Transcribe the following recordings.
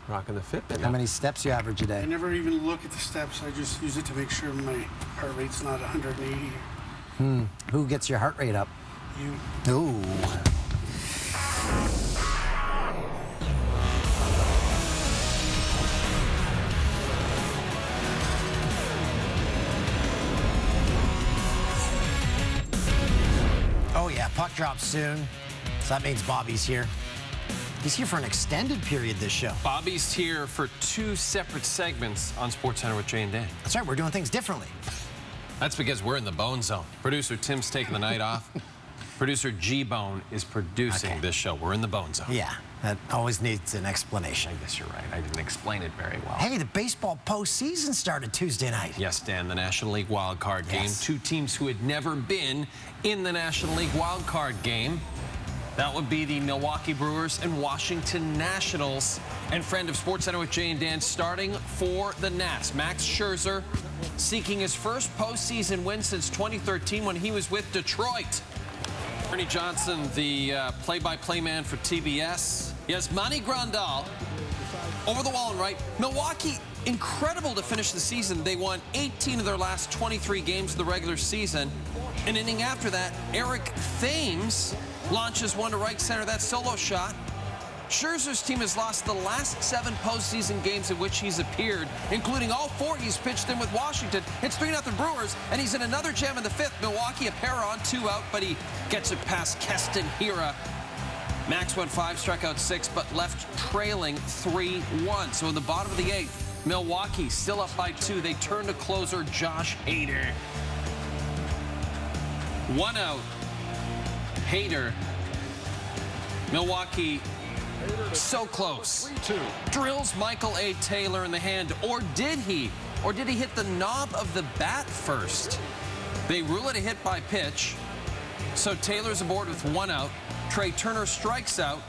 rocking the Fitbit. How many steps you average a day? I never even look at the steps. I just use it to make sure my heart rate's not 180. Who gets your heart rate up? You. Ooh. Oh yeah, puck drops soon. So that means Bobby's here. He's here for an extended period this show. Bobby's here for 2 separate segments on SportsCenter with Jay and Dan. That's right, we're doing things differently. That's because we're in the Bone Zone. Producer Tim's taking the night off. Producer G-Bone is producing this show. We're in the Bone Zone. Yeah, that always needs an explanation. I guess you're right. I didn't explain it very well. Hey, the baseball postseason started Tuesday night. Yes, Dan, the National League wild card game. Yes. 2 teams who had never been in the National League wild card game. That would be the Milwaukee Brewers and Washington Nationals. And friend of SportsCenter with Jay and Dan, starting for the Nats, Max Scherzer, seeking his first postseason win since 2013 when he was with Detroit. Ernie Johnson, the play-by-play man for TBS. Yes, Manny Grandal over the wall and right. Milwaukee, incredible to finish the season. They won 18 of their last 23 games of the regular season. An inning after that, Eric Thames launches one to right center, that solo shot. Scherzer's team has lost the last 7 postseason games in which he's appeared, including all 4 he's pitched in with Washington. It's 3-0 Brewers, and he's in another jam in the 5th. Milwaukee a pair on, 2 out, but he gets it past Keston Hiura. Max went 5, struck out 6, but left trailing 3-1. So in the bottom of the 8th, Milwaukee still up by 2. They turn to closer Josh Hader. 1 out. Hader. Milwaukee so close. Drills Michael A. Taylor in the hand. Or did he? Or did he hit the knob of the bat first? They rule it a hit by pitch. So Taylor's aboard with 1 out. Trey Turner strikes out.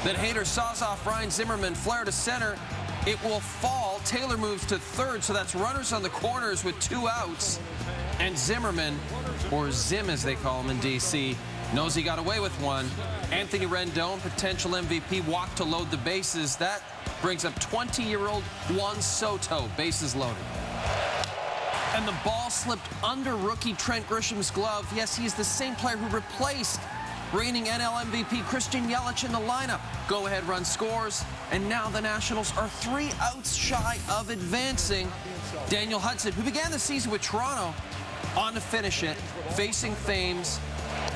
Then Hader saws off Ryan Zimmerman. Flare to center. It will fall. Taylor moves to third. So that's runners on the corners with 2 outs. And Zimmerman, or Zim as they call him in D.C., knows he got away with 1. Anthony Rendon, potential MVP, walked to load the bases. That brings up 20-year-old Juan Soto, bases loaded. And the ball slipped under rookie Trent Grisham's glove. Yes, he's the same player who replaced reigning NL MVP Christian Yelich in the lineup. Go-ahead run scores, and now the Nationals are 3 outs shy of advancing. Daniel Hudson, who began the season with Toronto, on to finish it, facing Thames,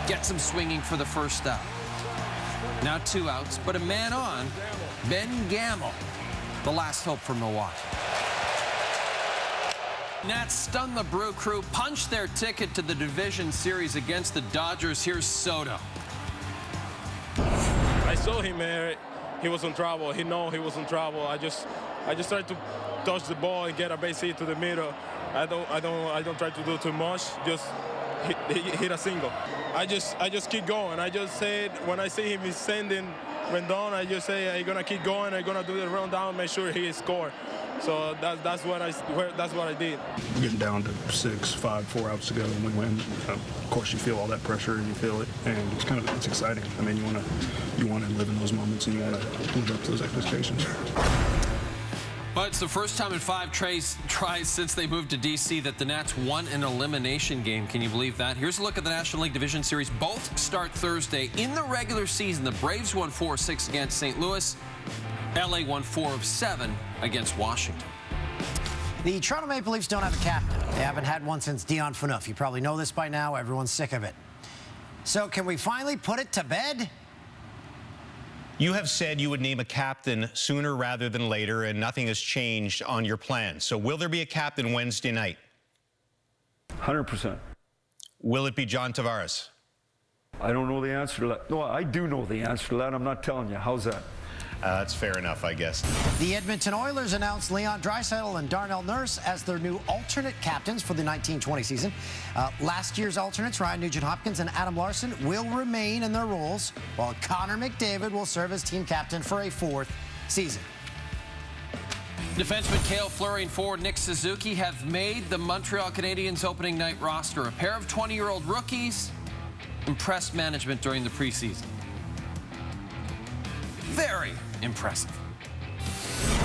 gets him swinging for the first out. Now 2 outs, but a man on, Ben Gamel, the last hope for Milwaukee. Nats stun the Brew Crew, punch their ticket to the division series against the Dodgers. Here's Soto. I saw him, he was in trouble. He know he was in trouble. I just tried to touch the ball and get a base hit to the middle. I don't try to do too much. Just hit a single. I just keep going. I just said when I see him, he's sending Rendon. I just say I'm gonna keep going. I'm gonna do the rundown, make sure he score. So that's what I did. We're getting down to 6-5, 4 outs to go, and we win. Of course, you feel all that pressure, and you feel it, and it's exciting. I mean, you want to live in those moments, and you want to live up to those expectations. But it's the first time in 5 tries since they moved to D.C. that the Nats won an elimination game. Can you believe that? Here's a look at the National League Division Series. Both start Thursday. In the regular season, the Braves won 4-6 against St. Louis. L.A. won 4-7 against Washington. The Toronto Maple Leafs don't have a captain. They haven't had one since Dion Phaneuf. You probably know this by now. Everyone's sick of it. So can we finally put it to bed? You have said you would name a captain sooner rather than later, and nothing has changed on your plan. So will there be a captain Wednesday night? 100%. Will it be John Tavares? I don't know the answer to that. No, I do know the answer to that. I'm not telling you. How's that? That's fair enough, I guess. The Edmonton Oilers announced Leon Draisaitl and Darnell Nurse as their new alternate captains for the 1920 season. Last year's alternates, Ryan Nugent-Hopkins and Adam Larson, will remain in their roles, while Connor McDavid will serve as team captain for a 4th season. Defenseman Cale Fleury and forward Nick Suzuki have made the Montreal Canadiens opening night roster. A pair of 20-year-old rookies impressed management during the preseason. Very impressive.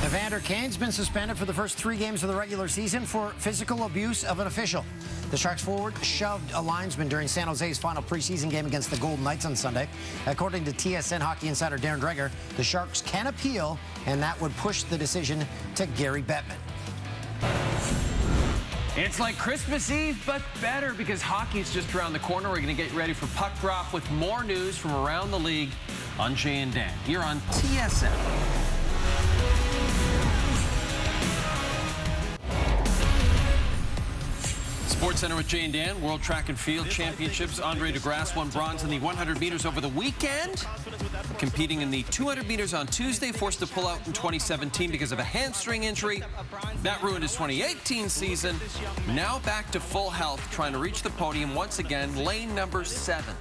Evander Kane's been suspended for the first 3 games of the regular season for physical abuse of an official. The Sharks forward shoved a linesman during San Jose's final preseason game against the Golden Knights on Sunday. According to TSN hockey insider Darren Dreger, the Sharks can appeal, and that would push the decision to Gary Bettman. It's like Christmas Eve, but better because hockey's just around the corner. We're going to get ready for Puck Drop with more news from around the league on Jay and Dan here on TSN. Sports Center with Jay and Dan. World Track and Field Championships. Andre DeGrasse won bronze in the 100 meters over the weekend. Competing in the 200 meters on Tuesday, forced to pull out in 2017 because of a hamstring injury. That ruined his 2018 season. Now back to full health, trying to reach the podium once again, lane number 7.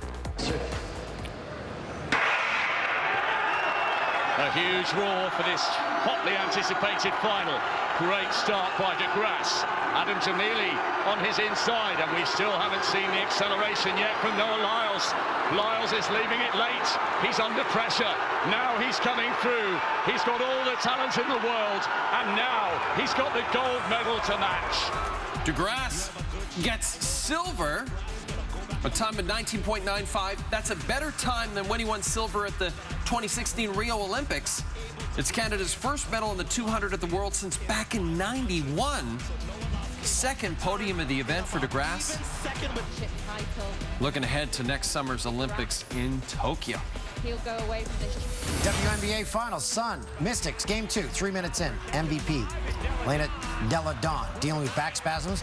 A huge roar for this hotly anticipated final. Great start by DeGrasse. Adam Jamili on his inside, and we still haven't seen the acceleration yet from Noah Lyles. Lyles is leaving it late. He's under pressure. Now he's coming through. He's got all the talent in the world, and now he's got the gold medal to match. DeGrasse gets silver, a time of 19.95. That's a better time than when he won silver at the 2016 Rio Olympics. It's Canada's first medal in the 200 at the World since back in '91. Second podium of the event for DeGrasse. Looking ahead to next summer's Olympics in Tokyo. He'll go away from this. WNBA Finals, Sun, Mystics, Game 2, 3 minutes in, MVP. Lena Della Don, dealing with back spasms,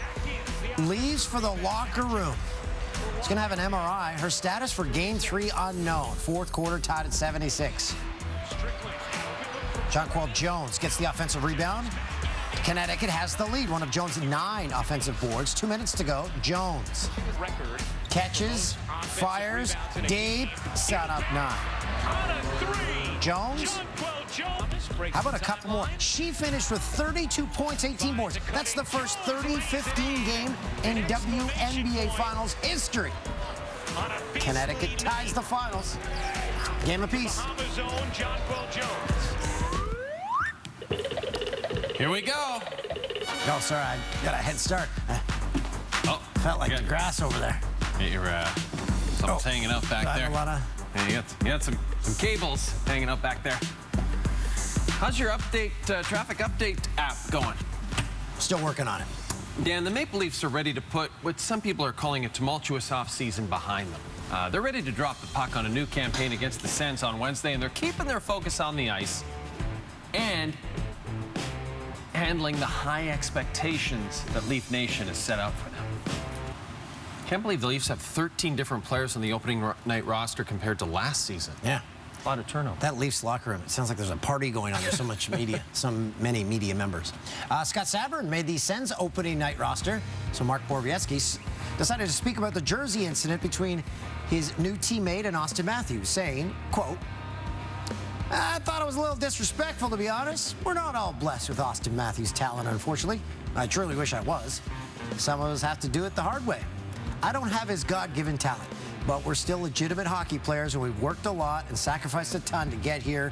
leaves for the locker room. She's going to have an MRI. Her status for Game 3 unknown. Fourth quarter tied at 76. Jonquel Jones gets the offensive rebound. Connecticut has the lead. One of Jones' 9 offensive boards. 2 minutes to go. Jones catches, fires, deep, set up 9. Jones, how about a couple more? She finished with 32 points, 18 boards. That's the first 30-15 game in WNBA Finals history. Connecticut ties the finals. Game apiece. Here we go. Oh, sorry, I got a head start. Felt like the grass over there. Get your something's hanging out back there. Yeah, you got some cables hanging out back there. How's your traffic update app going? Still working on it. Dan, the Maple Leafs are ready to put what some people are calling a tumultuous offseason behind them. They're ready to drop the puck on a new campaign against the Sens on Wednesday, and they're keeping their focus on the ice and handling the high expectations that Leaf Nation has set out for them. Can't believe the Leafs have 13 different players on the opening night roster compared to last season. Yeah. A lot of turnover. That Leafs locker room, it sounds like there's a party going on. There's so much media, many media members. Scott Sabourin made the Sens opening night roster, so Mark Borowiecki decided to speak about the jersey incident between his new teammate and Austin Matthews, saying, quote, "I thought it was a little disrespectful, to be honest. We're not all blessed with Austin Matthews' talent, unfortunately. I truly wish I was. Some of us have to do it the hard way. I don't have his God-given talent, but we're still legitimate hockey players, and we've worked a lot and sacrificed a ton to get here."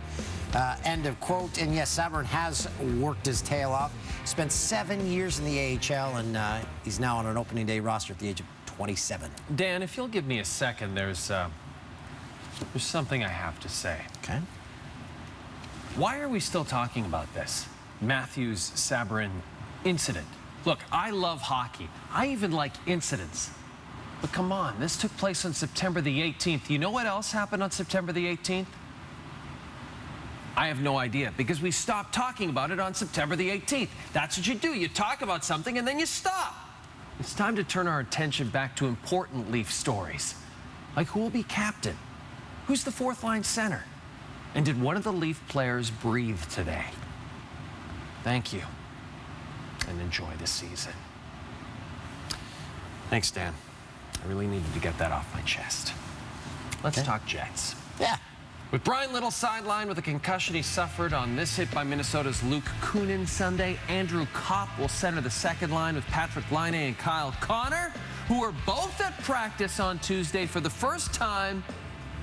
End of quote. And yes, Sabourin has worked his tail off. Spent 7 years in the AHL, and he's now on an opening day roster at the age of 27. Dan, if you'll give me a second, there's something I have to say. Okay. Why are we still talking about this Matthews-Sabourin incident? Look, I love hockey. I even like incidents. But come on, this took place on September the 18th. You know what else happened on September the 18th? I have no idea, because we stopped talking about it on September the 18th. That's what you do. You talk about something and then you stop. It's time to turn our attention back to important Leaf stories. Like, who will be captain? Who's the fourth-line center? And did one of the Leaf players breathe today? Thank you, and enjoy the season. Thanks, Dan. I really needed to get that off my chest. Let's talk Jets. Yeah. With Brian Little sidelined with a concussion he suffered on this hit by Minnesota's Luke Kunin Sunday, Andrew Kopp will center the second line with Patrick Laine and Kyle Connor, who were both at practice on Tuesday for the first time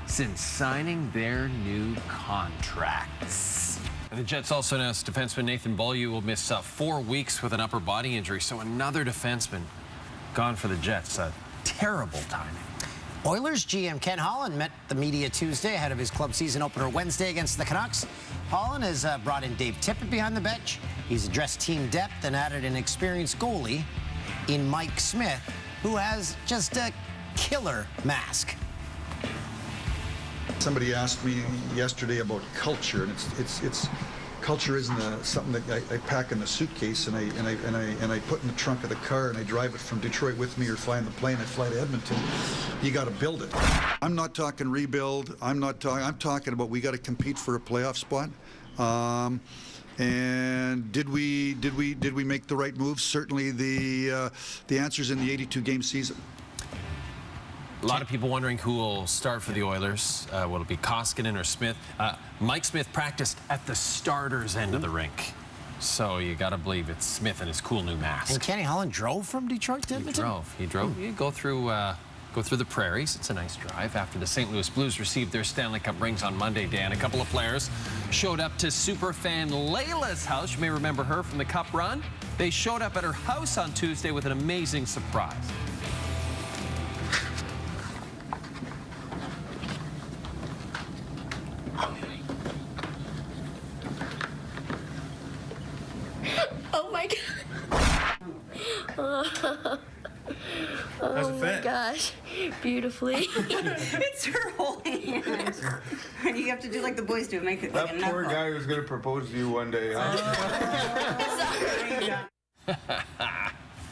since signing their new contracts. And the Jets also announced defenseman Nathan Beaulieu will miss 4 weeks with an upper body injury. So another defenseman gone for the Jets. Terrible timing. Oilers GM Ken Holland met the media Tuesday ahead of his club season opener Wednesday against the Canucks. Holland has brought in Dave Tippett behind the bench. He's addressed team depth and added an experienced goalie in Mike Smith, who has just a killer mask. Somebody asked me yesterday about culture, and it's culture isn't something that I pack in a suitcase and I put in the trunk of the car and I drive it from Detroit with me or fly in the plane. I fly to Edmonton. You got to build it. I'm not talking rebuild. I'm talking about we got to compete for a playoff spot. And did we make the right moves? Certainly, the answer's in the 82-game season. A lot of people wondering who will start for the Oilers. Will it be Koskinen or Smith? Mike Smith practiced at the starter's end of the rink. So you got to believe it's Smith and his cool new mask. And Kenny Holland drove from Detroit to Edmonton? He drove. You go through the prairies. It's a nice drive. After the St. Louis Blues received their Stanley Cup rings on Monday, Dan, a couple of players showed up to superfan Layla's house. You may remember her from the Cup run. They showed up at her house on Tuesday with an amazing surprise. Oh my God. Oh my gosh, beautifully. It's her whole hand. You have to do like the boys do, make it like a knuckle. That poor guy who's going to propose to you one day, huh?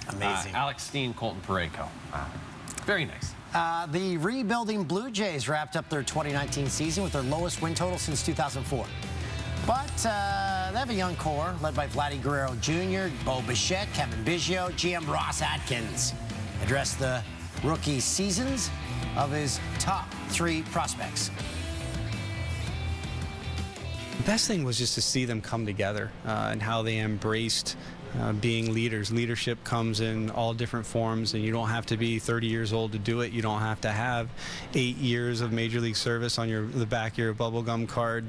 Amazing. Alex Steen, Colton Parayko. Very nice. The rebuilding Blue Jays wrapped up their 2019 season with their lowest win total since 2004. But they have a young core led by Vladdy Guerrero Jr., Bo Bichette, Kevin Biggio. GM Ross Atkins addressed the rookie seasons of his top 3 prospects. The best thing was just to see them come together and how they embraced being leaders. Leadership comes in all different forms, and you don't have to be 30 years old to do it. You don't have to have 8 years of Major League service on the back of your bubblegum card.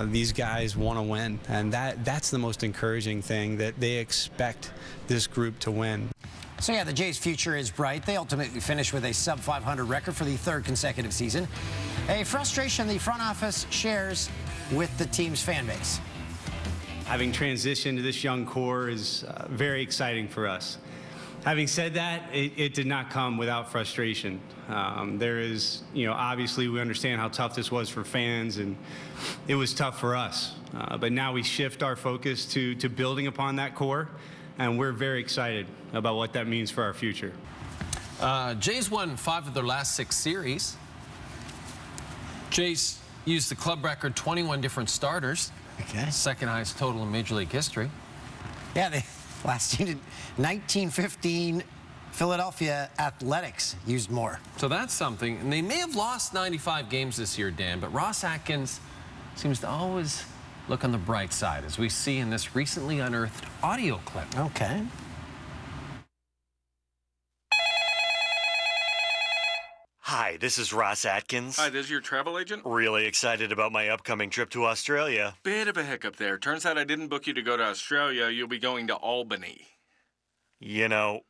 These guys want to win, and that's the most encouraging thing, that they expect this group to win. So yeah, the Jays' future is bright. They ultimately finished with a sub-500 record for the 3rd consecutive season. A frustration the front office shares with the team's fan base. Having transitioned to this young core is very exciting for us. Having said that, it did not come without frustration. There is, obviously we understand how tough this was for fans, and it was tough for us. But now we shift our focus to building upon that core, and we're very excited about what that means for our future. Jays won 5 of their last 6 series. Jays used the club record 21 different starters. Okay. Second highest total in Major League history. Yeah, they last year, 1915 Philadelphia Athletics used more. So that's something. And they may have lost 95 games this year, Dan, but Ross Atkins seems to always look on the bright side, as we see in this recently unearthed audio clip. Okay. Hi, this is Ross Atkins. Hi, this is your travel agent. Really excited about my upcoming trip to Australia. Bit of a hiccup there. Turns out I didn't book you to go to Australia. You'll be going to Albany. You know,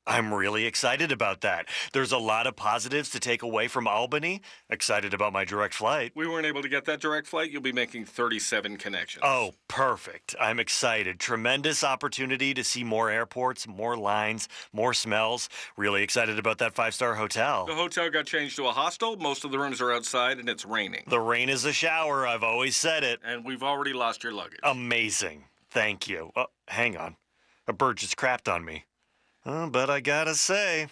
I'm really excited about that. There's a lot of positives to take away from Albany. Excited about my direct flight. We weren't able to get that direct flight. You'll be making 37 connections. Oh, perfect. I'm excited. Tremendous opportunity to see more airports, more lines, more smells. Really excited about that 5-star hotel. The hotel got changed to a hostel. Most of the rooms are outside, and it's raining. The rain is a shower. I've always said it. And we've already lost your luggage. Amazing. Thank you. Oh, hang on. A bird just crapped on me. But I gotta say,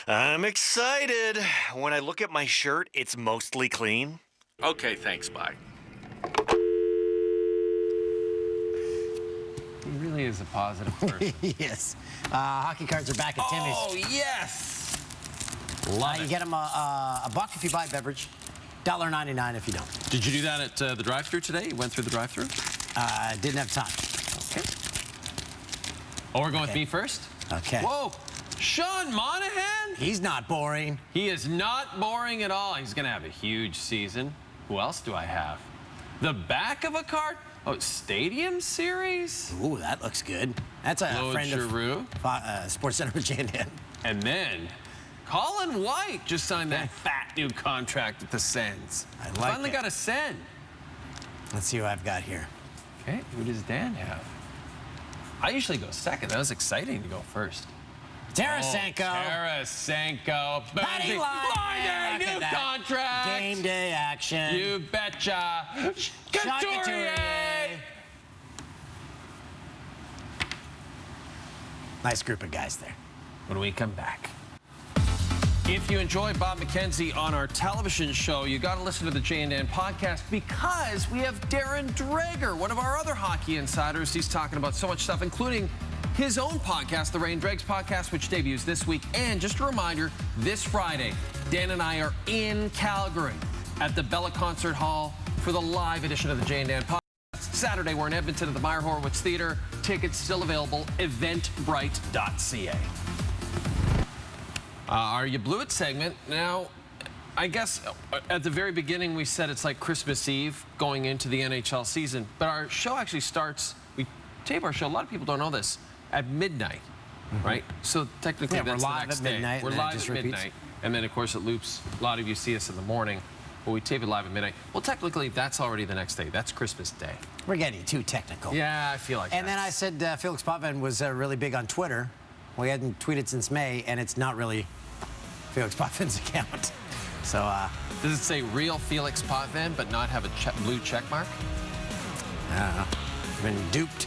I'm excited. When I look at my shirt, it's mostly clean. Okay, thanks, bye. He really is a positive person. Yes. Hockey cards are back at Timmy's. Oh, yes! You get them a buck if you buy a beverage, $1.99 if you don't. Did you do that at the drive-thru today? You went through the drive-thru? Didn't have time. Okay. Oh, we're going with me first? Okay. Whoa! Sean Monahan? He's not boring. He is not boring at all. He's going to have a huge season. Who else do I have? The back of a card? Oh, Stadium Series? Ooh, that looks good. That's a Claude friend Giroux. of Sports Center with Jay and Dan. And then Colin White just signed that fat new contract with the Sens. I like Finally it. got a Sen. Let's see who I've got here. Okay, who does Dan have? I usually go second. That was exciting to go first. Tarasenko. Tarasenko. Patty Laine. New contract. Game day action. You betcha. Sean Couturier. Nice group of guys there. When we come back. If you enjoy Bob McKenzie on our television show, you got to listen to the Jay and Dan podcast because we have Darren Dreger, one of our other hockey insiders. He's talking about so much stuff, including his own podcast, the Ray and Dregs podcast, which debuts this week. And just a reminder, this Friday, Dan and I are in Calgary at the Bella Concert Hall for the live edition of the Jay and Dan podcast. Saturday, we're in Edmonton at the Meyer Horowitz Theater. Tickets still available, eventbrite.ca. Our You Blew It segment. Now, I guess at the very beginning we said it's like Christmas Eve going into the NHL season, but our show actually starts, we tape our show, a lot of people don't know this, at midnight, right? So technically that's we're the live next at day. midnight, We're and then it live just at repeats. midnight, and then of course it loops. A lot of you see us in the morning, but we tape it live at midnight. Well, technically that's already the next day. That's Christmas Day. We're getting too technical. Yeah, I feel like And then I said Felix Potvin was really big on Twitter. We hadn't tweeted since May, and it's not really Felix Potvin's account. So, does it say real Felix Potvin but not have a blue check mark? I don't know. I've been duped.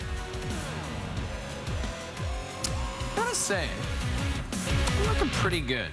I gotta say, you're looking pretty good.